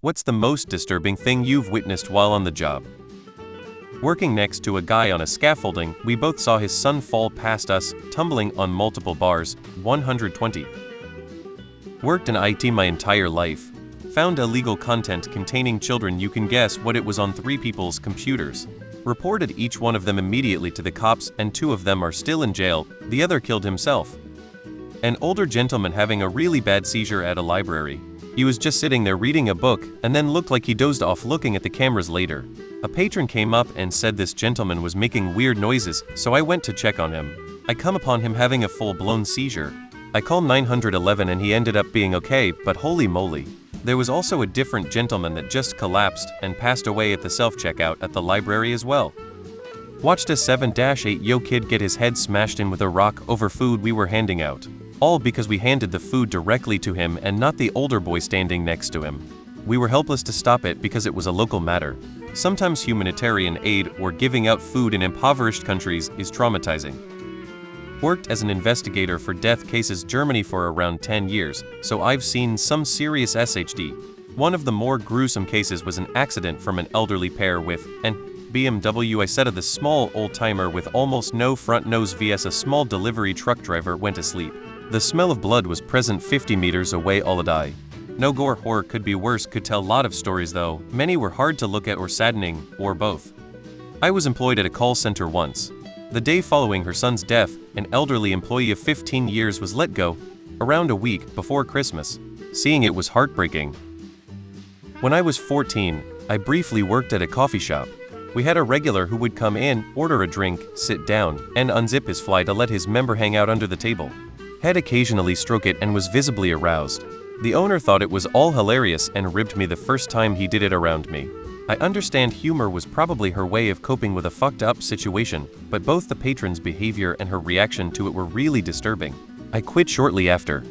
What's the most disturbing thing you've witnessed while on the job? Working next to a guy on a scaffolding, we both saw his son fall past us, tumbling on multiple bars, 120. Worked in IT my entire life. Found illegal content containing children. You can guess what it was on 3 people's computers. Reported each one of them immediately to the cops, and 2 of them are still in jail, the other killed himself. An older gentleman having a really bad seizure at a library. He was just sitting there reading a book, and then looked like he dozed off looking at the cameras later. A patron came up and said this gentleman was making weird noises, so I went to check on him. I come upon him having a full-blown seizure. I called 911 and he ended up being okay, but holy moly. There was also a different gentleman that just collapsed and passed away at the self-checkout at the library as well. Watched a 7-8-year-old kid get his head smashed in with a rock over food we were handing out. All because we handed the food directly to him and not the older boy standing next to him. We were helpless to stop it because it was a local matter. Sometimes humanitarian aid or giving out food in impoverished countries is traumatizing. Worked as an investigator for death cases Germany for around 10 years, so I've seen some serious SHD. One of the more gruesome cases was an accident from an elderly pair with an BMW. I said of the small old-timer with almost no front nose vs a small delivery truck driver went asleep. The smell of blood was present 50 meters away. All die. No gore. Horror could be worse. Could tell lot of stories though. Many were hard to look at or saddening, or both. I was employed at a call center once. The day following her son's death, an elderly employee of 15 years was let go, around a week before Christmas. Seeing it was heartbreaking. When I was 14, I briefly worked at a coffee shop. We had a regular who would come in, order a drink, sit down, and unzip his fly to let his member hang out under the table. He'd occasionally stroke it and was visibly aroused. The owner thought it was all hilarious and ribbed me the first time he did it around me. I understand humor was probably her way of coping with a fucked up situation, but both the patron's behavior and her reaction to it were really disturbing. I quit shortly after.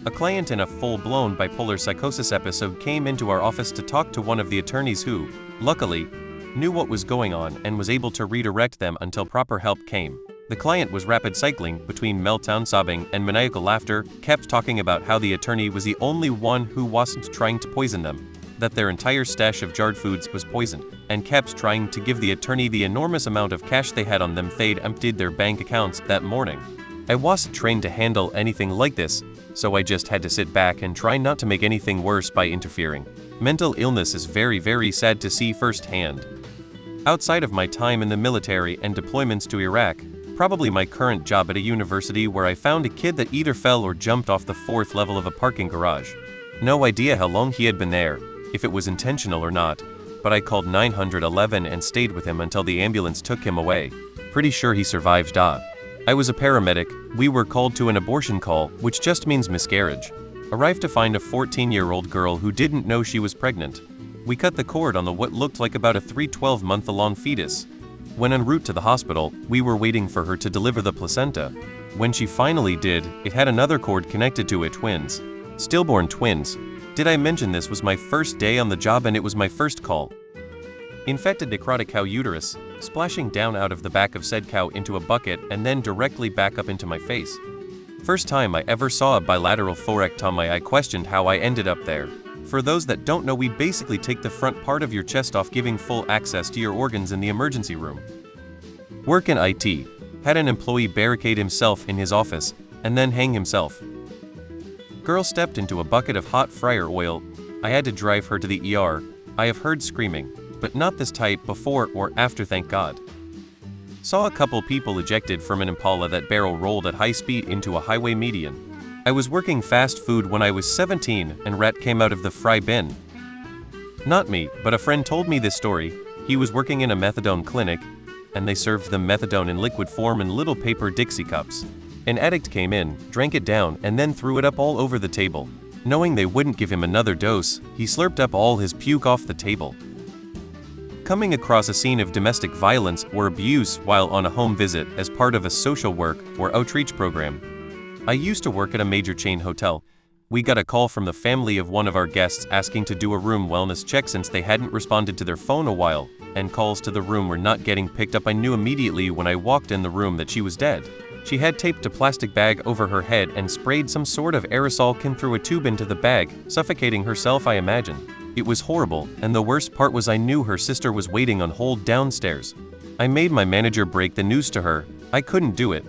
A client in a full-blown bipolar psychosis episode came into our office to talk to one of the attorneys who, luckily, knew what was going on and was able to redirect them until proper help came. The client was rapid cycling between meltdown sobbing and maniacal laughter, kept talking about how the attorney was the only one who wasn't trying to poison them, that their entire stash of jarred foods was poisoned, and kept trying to give the attorney the enormous amount of cash they had on them. They'd emptied their bank accounts that morning. I wasn't trained to handle anything like this, so I just had to sit back and try not to make anything worse by interfering. Mental illness is very, very sad to see firsthand. Outside of my time in the military and deployments to Iraq, probably my current job at a university where I found a kid that either fell or jumped off the 4th level of a parking garage. No idea how long he had been there, if it was intentional or not, but I called 911 and stayed with him until the ambulance took him away. Pretty sure he survived. I was a paramedic. We were called to an abortion call, which just means miscarriage. Arrived to find a 14-year-old girl who didn't know she was pregnant. We cut the cord on the what looked like about a 12-month-long fetus. When en route to the hospital, we were waiting for her to deliver the placenta. When she finally did, it had another cord connected to it. Twins. Stillborn twins. Did I mention this was my first day on the job and it was my first call? Infected necrotic cow uterus, splashing down out of the back of said cow into a bucket and then directly back up into my face. First time I ever saw a bilateral thorectomy. I questioned how I ended up there. For those that don't know, we basically take the front part of your chest off, giving full access to your organs in the emergency room. Work in IT. Had an employee barricade himself in his office and then hang himself. Girl stepped into a bucket of hot fryer oil. I had to drive her to the ER. I have heard screaming, but not this type before or after, thank God. Saw a couple people ejected from an Impala that barrel rolled at high speed into a highway median. I was working fast food when I was 17 and rat came out of the fry bin. Not me, but a friend told me this story. He was working in a methadone clinic, and they served them methadone in liquid form in little paper Dixie cups. An addict came in, drank it down, and then threw it up all over the table. Knowing they wouldn't give him another dose, he slurped up all his puke off the table. Coming across a scene of domestic violence or abuse while on a home visit as part of a social work or outreach program. I used to work at a major chain hotel. We got a call from the family of one of our guests asking to do a room wellness check since they hadn't responded to their phone a while, and calls to the room were not getting picked up. I knew immediately when I walked in the room that she was dead. She had taped a plastic bag over her head and sprayed some sort of aerosol can through a tube into the bag, suffocating herself, I imagine. It was horrible, and the worst part was I knew her sister was waiting on hold downstairs. I made my manager break the news to her. I couldn't do it.